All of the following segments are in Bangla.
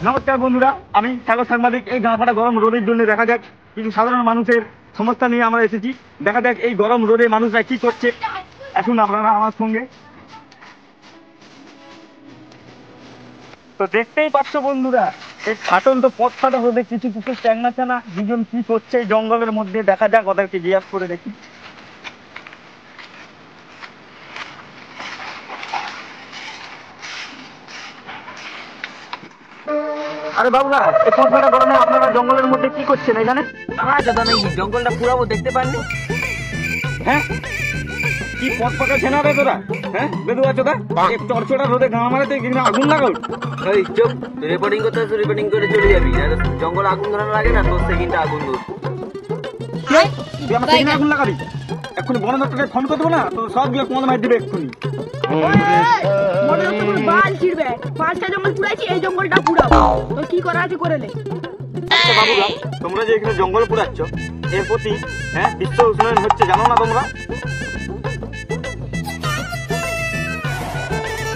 নমস্কার বন্ধুরা, আমি সাগর সাংবাদিক। এই গাঁফাটা গরম রোদের জন্য দেখা যাক কিছু সাধারণ মানুষের সমস্যা নিয়ে আমরা এসেছি। দেখা যাক এই গরম রোদে মানুষরা কি করছে। এখন আপনারা আমার সঙ্গে তো দেখতেই পাচ্ছ বন্ধুরা, এই ফাটন্ত পথ ফাটা রোদে কিছু কিছু চ্যাংনা চানা দুজন কি করছে এই জঙ্গলের মধ্যে। দেখা যাক, ওদেরকে জিজ্ঞাসা করে দেখি। আরে বাবুরা, এই পথ ফাটা গরমে আপনারা জঙ্গলের মধ্যে কি করছেন এখানে? দাদা নাকি জঙ্গলটা পুরাবো, দেখতে পাননি? হ্যাঁ, কি পথ ফাঁকা ছেনা রে তোরা? হ্যাঁ বেদু আছো দা, এক চড়চড়া রোদে গাঁ মারাতে কিন্তু আগুন লাগাও। এই চুপ, রিপোর্টিং করতে আসো, রিপোর্টিং করে চলে যাবি। আর জঙ্গল আগুন ধরানো লাগে না, 10 সেকেন্ডে আগুন ধর। তুই আমার সেখানে আগুন লাগাবি? এক্ষুনি বন দপ্তরে ফোন করে দেবো না, তো সবগুলো কোন মার দিবে এক্ষুনি। বাল ছিড়বে, 5টা জঙ্গল পুরাইছি, এই জঙ্গলটা পুরাবো। তো কি করা আছে করে নে। আচ্ছা বাবুরা, তোমরা যে এখানে জঙ্গল পুরাচ্ছ, এর প্রতি বিশ্ব উষ্ণায়ন হচ্ছে জানো না তোমরা?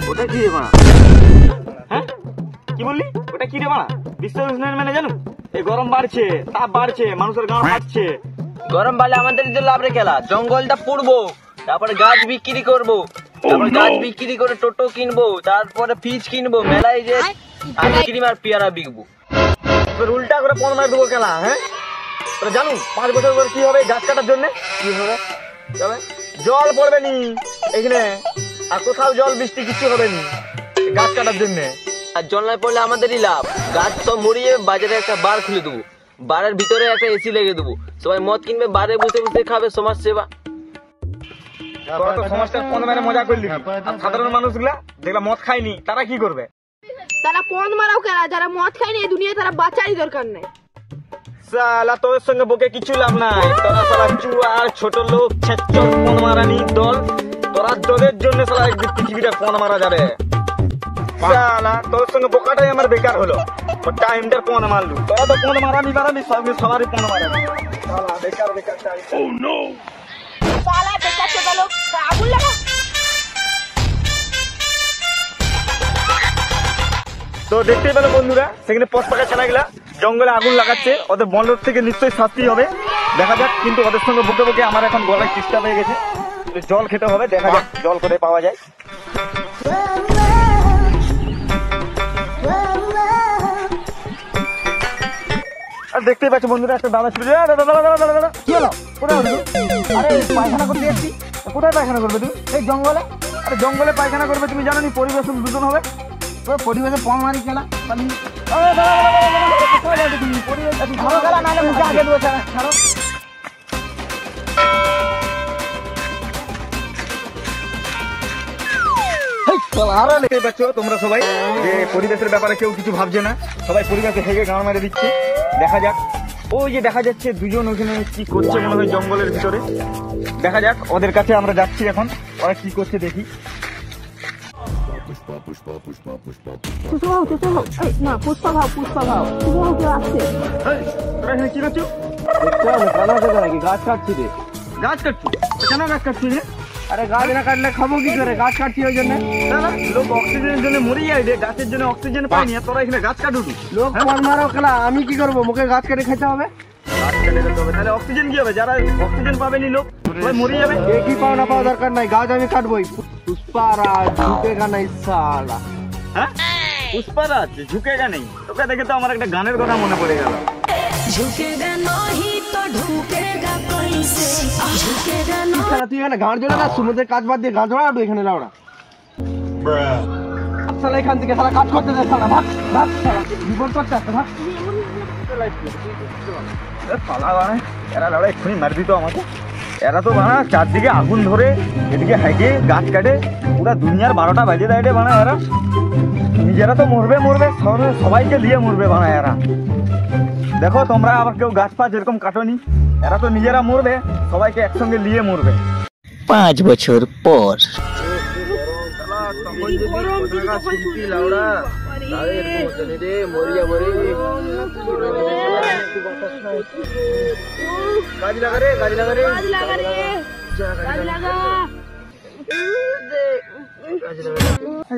ওটা কি রে বাড়া? হ্যাঁ কি বললি? ওটা কি রে বাড়া? বিশ্ব উষ্ণায়ন মানে জানো? এই গরম বাড়ছে, তাপ বাড়ছে, মানুষের গাঁ ফাটছে। গরম বালে আমাদের যে লাভ রে খেলা, জঙ্গলটা পুড়বো, তারপরে গাছ বিক্রি করবো, তারপরে গাছ বিক্রি করে টোটো কিনবো, তারপরে ফ্রিজ কিনবো, মেলায় যে আইসক্রিম আর পেয়ারা বিকবো। উল্টা করে পণ মার দেবো খেলা। হ্যাঁ তোরা জানো 5 বছর পর কি হবে গাছ কাটার জন্য? কি হবে? জল পড়বে নি এখানে, আর কোথাও জল বৃষ্টি কিছু হবে নি গাছ কাটার জন্য। আর জল না পড়লে আমাদেরই লাভ। গাছ সব মরিয়ে বাজারে একটা বার খুলে দেবো, বারের ভিতরে একটা এসি লেগে দেবো, সবাই মদ কিনবে, বারে বসে বসে খাবে, সমাজ সেবা। তোরা তো সমাজটার পণ মেরে মজা করলি, আর সাধারণ মানুষগুলা যেগুলা মদ খায়নি তারা কি করবে? তারা পণ মারাও কেনা, যারা মদ খায়নি এই দুনিয়ায় তারা বাঁচারই দরকার নেই। সালা তোর সঙ্গে বকে কিছু লাভ নাই। তোরা সালা চুয়ার ছোট লোক ছেচর পণ মারানি দল, তোরা দলের জন্য সালা একদিন পৃথিবীটা পণ মারা যাবে। সালা তোর সঙ্গে বোকাটাই আমার বেকার হলো, টাইমটার পণ মারলু। তোরা তো পণ মারানি সবারই পণ মারানি। সালা বেকার বেকার টাইম। ও নো, সালা বেকার ছোট লোক, আগুন লাগা। তো দেখতেই পেলো বন্ধুরা, সেখানে পথ পাকা ছেনাগুলা জঙ্গলে আগুন লাগাচ্ছে। ওদের বন থেকে নিশ্চয়ই শাস্তি হবে। দেখা যাক, কিন্তু ওদের সঙ্গে বুকে বুকে আমার এখন গলায় চেষ্টা হয়ে গেছে। জল খেতে হবে, দেখা যাক জল করে পাওয়া যায়। আর দেখতেই পাচ্ছ বন্ধুরা, একটা দাদা ছিল। দাদা কি হলো? কোথায় হলো? আরে পায়খানা করতে এসছি। কোথায় পায়খানা করবে তুমি? এই জঙ্গলে। আরে জঙ্গলে পায়খানা করবে, তুমি জানো নি পরিবেশ দূষণ হবে? পরিবেশে পণ মারি খেলা তোমরা সবাই যে পরিবেশের ব্যাপারে কেউ কিছু ভাবছে না, সবাই পরিবেশে হেগে গান মেরে দিচ্ছে। দেখা যাক, ওই যে দেখা যাচ্ছে দুজন ওখানে কি করছে মনে হয় জঙ্গলের ভিতরে। দেখা যাক, ওদের কাছে আমরা যাচ্ছি এখন, ওরা কি করছে দেখি। না পুষ্পা ভাও, পুষ্পা ভাও, কেউ আসছে। তোরা এখানে কি করছো? গাছ কাটছি রে। গাছ কাটছি? কেন গাছ কাটছি রে? আরে গাছ না কাটলে খাবো কি করে? গাছ কাটছি ওই জন্য। লোক অক্সিজেনের জন্য মরে যায় রে, গাছের জন্য অক্সিজেন পাইনি, তোরা এখানে গাছ কাটুনি। লোক পণ মারো খেলা, আমি কি করবো? মুখে গাছ কেটে খেতে হবে। গাছ কেটে খেতে হবে, তাহলে অক্সিজেন কি হবে? যারা অক্সিজেন পাবেনি লোক সবাই মরে যাবে। কি পাও না পাওয়া দরকার নাই, গাছ আমি কাটবোই। পুষ্পারাজ ঝুঁকেগা নাই সালা। হ্যাঁ পুষ্পারাজ ঝুঁকেগা নেই? তোকে দেখে তো আমার একটা গানের কথা মনে পড়ে গেল। তুই এখানে গান জোড়া না, সমুদ্রের কাজ বাদ দিয়ে গান জোড়া এখানে লাউড়া। সালা এখান থেকে সালা কাজ করতে দে, সালা ভাগ ভাগ, সালা রিপোর্ট করতে আসতে ভাগ। এরা লাউড়া এক্ষুনি মার দিত আমাকে। এরা তো বানা চারদিকে আগুন ধরে, এদিকে হাইটে গাছ কাটে, পুরা দুনিয়ার 12টা বাজে দেয় রে বানা। এরা নিজেরা তো মরবে মরবে, সবাইকে দিয়ে মরবে বানা এরা। দেখো তোমরা আবার কেউ গাছ পাছ এরকম কাটোনি, এরা তো নিজেরা মরবে, সবাইকে একসঙ্গে নিয়ে মরবে। 5 বছর পর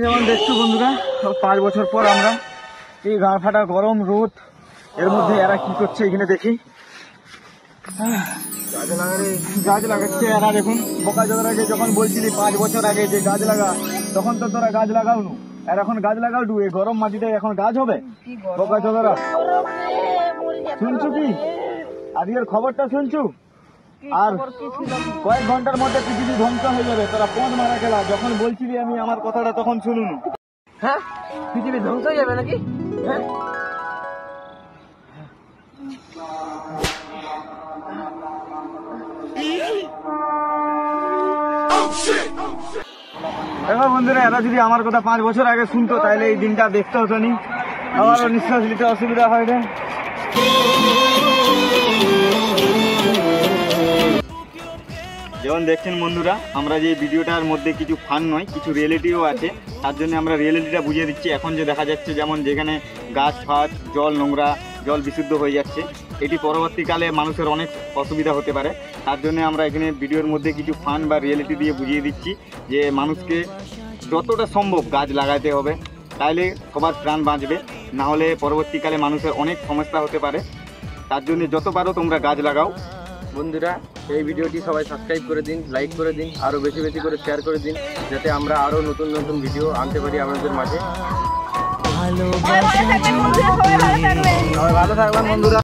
যেমন দেখছো বন্ধুরা, 5 বছর পর আমরা এই গা ফাটা গরম রোদ, এর মধ্যে এরা কি করছে এখানে দেখি। গাছ লাগাচ্ছে এরা, দেখুন বোকা জোগার আগে যখন বলছিলি 5 বছর আগে যে গাছ লাগা, তখন তো তোরা গাছ লাগাও নু, আর এখন গাছ লাগাও ডু, এই গরম মাটিতে এখন গাছ হবে? বোকা জোগারা শুনছু কি আজকের খবরটা শুনছু? আর কয়েক ঘন্টার মধ্যে পৃথিবী ধ্বংস হয়ে যাবে, তোরা পথ মারা খেলা। যখন বলছিলি আমি আমার কথাটা তখন শুনুন। হ্যাঁ, পৃথিবী ধ্বংস হয়ে যাবে নাকি? হ্যাঁ, দেখো বন্ধুরা, এরা যদি আমার কথা 5 বছর আগে শুনতো তাহলে এই দিনটা দেখতে হতো নি, আমারও নিঃশ্বাস নিতে অসুবিধা হয় রে। যেমন দেখছেন বন্ধুরা, আমরা যে ভিডিওটার মধ্যে কিছু ফান নয়, কিছু রিয়েলিটিও আছে, তার জন্য আমরা রিয়েলিটিটা বুঝিয়ে দিচ্ছি। এখন যে দেখা যাচ্ছে যেমন যেখানে গাছ ফাছ, জল নোংরা, জল বিশুদ্ধ হয়ে যাচ্ছে, এটি পরবর্তীকালে মানুষের অনেক অসুবিধা হতে পারে। তার জন্য আমরা এখানে ভিডিওর মধ্যে কিছু ফান বা রিয়েলিটি দিয়ে বুঝিয়ে দিচ্ছি যে মানুষকে যতটা সম্ভব গাছ লাগাতে হবে, তাইলে সবার প্রাণ বাঁচবে, না হলে পরবর্তীকালে মানুষের অনেক সমস্যা হতে পারে। তার জন্য যত পারো তোমরা গাছ লাগাও। বন্ধুরা, এই ভিডিওটি সবাই সাবস্ক্রাইব করে দিন, লাইক করে দিন, আরো বেশি বেশি করে শেয়ার করে দিন, যাতে আমরা আরো নতুন নতুন ভিডিও আনতে পারি আপনাদের মাঝে। সবাই ভালো থাকবেন বন্ধুরা, সবাই ভালো থাকবেন। সবাই ভালো থাকবেন বন্ধুরা।